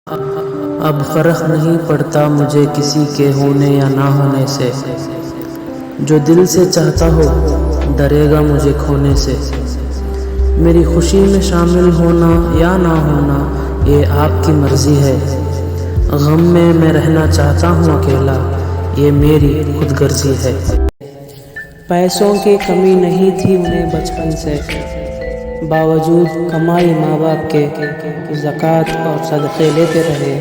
اب فرق نہیں پڑتا مجھے کسی کے ہونے یا نہ ہونے سے، جو دل سے چاہتا ہو ڈرے گا مجھے کھونے سے۔ میری خوشی میں شامل ہونا یا نہ ہونا یہ آپ کی مرضی ہے، غم میں رہنا چاہتا ہوں اکیلا، یہ میری خود غرضی ہے۔ پیسوں کی کمی نہیں تھی انہیں بچپن سے، باوجود کمائی ماں باپ کے زکوٰۃ اور صدقے لیتے رہے۔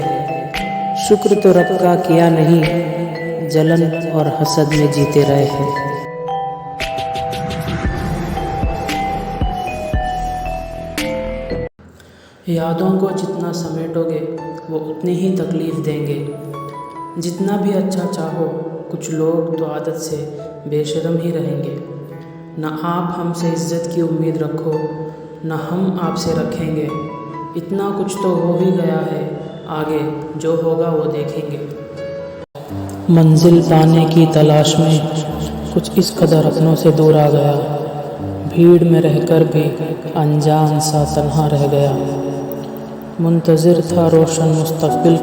شکر تو رب کا کیا نہیں، جلن اور حسد میں جیتے رہے ہیں۔ یادوں کو جتنا سمیٹو گے وہ اتنی ہی تکلیف دیں گے، جتنا بھی اچھا چاہو کچھ لوگ تو عادت سے بے شرم ہی رہیں گے۔ نہ آپ ہم سے عزت کی امید رکھو، نہ ہم آپ سے رکھیں گے، اتنا کچھ تو ہو ہی گیا ہے، آگے جو ہوگا وہ دیکھیں گے۔ منزل پانے کی تلاش میں کچھ اس قدر اپنوں سے دور آ گیا، بھیڑ میں رہ کر بھی انجان سا تنہا رہ گیا۔ منتظر تھا روشن مستقبل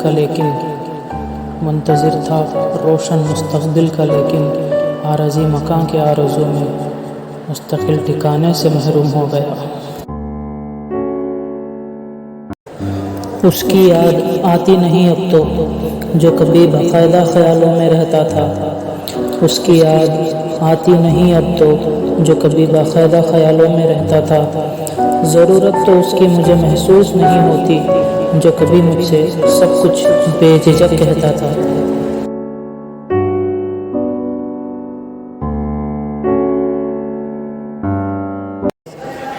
کا لیکن عارضی مکان کے آرزو میں مستقل ٹھکانے سے محروم ہو گیا۔ اس کی یاد آتی نہیں اب تو جو کبھی باقاعدہ خیالوں میں رہتا تھا، اس کی یاد آتی نہیں اب تو جو کبھی باقاعدہ خیالوں میں رہتا تھا۔ ضرورت تو اس کی مجھے محسوس نہیں ہوتی جو کبھی مجھ سے سب کچھ بے جھجک کہتا تھا۔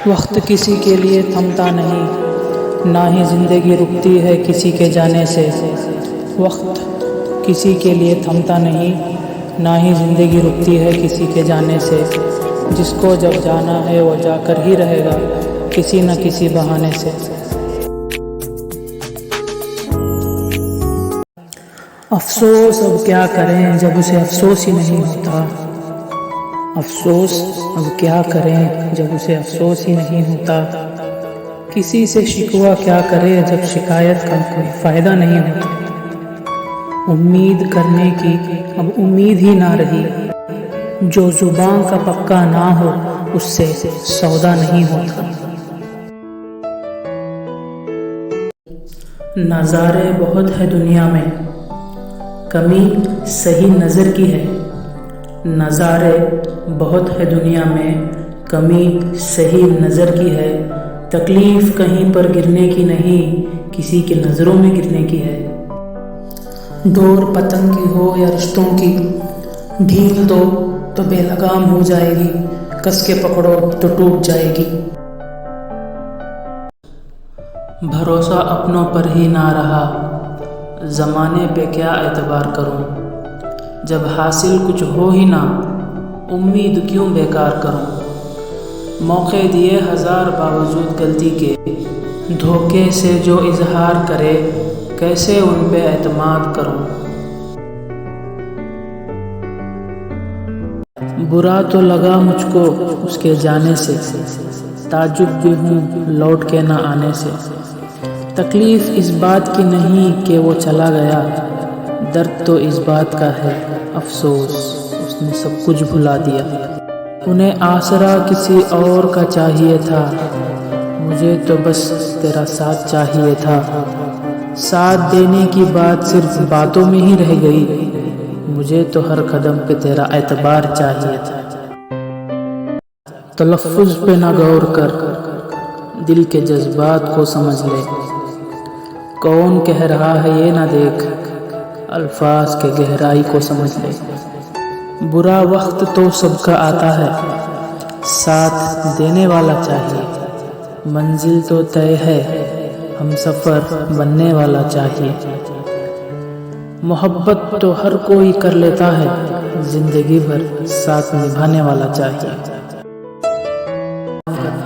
وقت کسی کے لیے تھمتا نہیں، نہ ہی زندگی رکتی ہے کسی کے جانے سے۔ وقت کسی کے لیے تھمتا نہیں، نہ ہی زندگی رکتی ہے کسی کے جانے سے۔ جس کو جب جانا ہے وہ جا کر ہی رہے گا کسی نہ کسی بہانے سے۔ افسوس اب کیا کریں جب اسے افسوس ہی نہیں ہوتا، افسوس اب کیا کریں جب اسے افسوس ہی نہیں ہوتا۔ کسی سے شکوہ کیا کرے جب شکایت کا کوئی فائدہ نہیں ہوتا۔ امید کرنے کی اب امید ہی نہ رہی، جو زبان کا پکا نہ ہو اس سے سودا نہیں ہوتا۔ نظارے بہت ہے دنیا میں، کمی صحیح نظر کی ہے۔ نظارے بہت ہے دنیا میں، کمی صحیح نظر کی ہے۔ تکلیف کہیں پر گرنے کی نہیں، کسی کی نظروں میں گرنے کی ہے۔ ڈور پتنگ کی ہو یا رشتوں کی، ڈھیل دو تو بے لگام ہو جائے گی، کس کے پکڑو تو ٹوٹ جائے گی۔ بھروسہ اپنوں پر ہی نہ رہا، زمانے پہ کیا اعتبار کروں۔ جب حاصل کچھ ہو ہی نہ، امید کیوں بیکار کروں۔ موقع دیے ہزار باوجود غلطی کے، دھوکے سے جو اظہار کرے کیسے ان پہ اعتماد کروں۔ برا تو لگا مجھ کو اس کے جانے سے، تعجب بھی ہوں لوٹ کے نہ آنے سے۔ تکلیف اس بات کی نہیں کہ وہ چلا گیا، درد تو اس بات کا ہے افسوس اس نے سب کچھ بھلا دیا۔ انہیں آسرا کسی اور کا چاہیے تھا، مجھے تو بس تیرا ساتھ چاہیے تھا۔ ساتھ دینے کی بات صرف باتوں میں ہی رہ گئی، مجھے تو ہر قدم پہ تیرا اعتبار چاہیے تھا۔ تلفظ پہ نہ غور کر، دل کے جذبات کو سمجھ لے۔ کون کہہ رہا ہے یہ نہ دیکھ، الفاظ کے گہرائی کو سمجھ لے۔ برا وقت تو سب کا آتا ہے، ساتھ دینے والا چاہیے۔ منزل تو طے ہے، ہم سفر بننے والا چاہیے۔ محبت تو ہر کوئی کر لیتا ہے، زندگی بھر ساتھ نبھانے والا چاہیے۔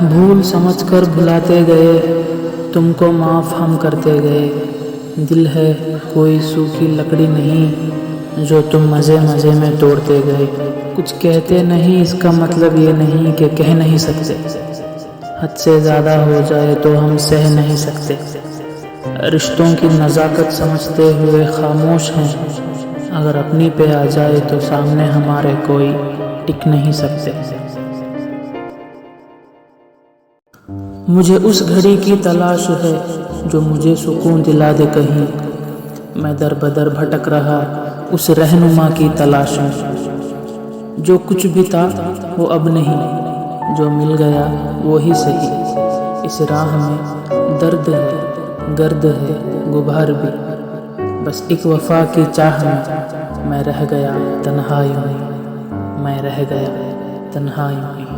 بھول سمجھ کر بھلاتے گئے، تم کو معاف ہم کرتے گئے۔ دل ہے کوئی سوکھی لکڑی نہیں، جو تم مزے مزے میں توڑتے گئے۔ کچھ کہتے نہیں اس کا مطلب یہ نہیں کہ کہہ نہیں سکتے، حد سے زیادہ ہو جائے تو ہم سہ نہیں سکتے۔ رشتوں کی نزاکت سمجھتے ہوئے خاموش ہیں، اگر اپنی پہ آ جائے تو سامنے ہمارے کوئی ٹک نہیں سکتے۔ مجھے اس گھڑی کی تلاش ہے جو مجھے سکون دلا دے کہیں، میں در بدر بھٹک رہا اس رہنما کی تلاش میں۔ جو کچھ بھی تھا وہ اب نہیں، جو مل گیا وہی صحیح۔ اس راہ میں درد ہے، گرد ہے، غبار بھی، بس ایک وفا کی چاہ میں رہ گیا تنہائیوں میں، میں رہ گیا تنہائیوں میں۔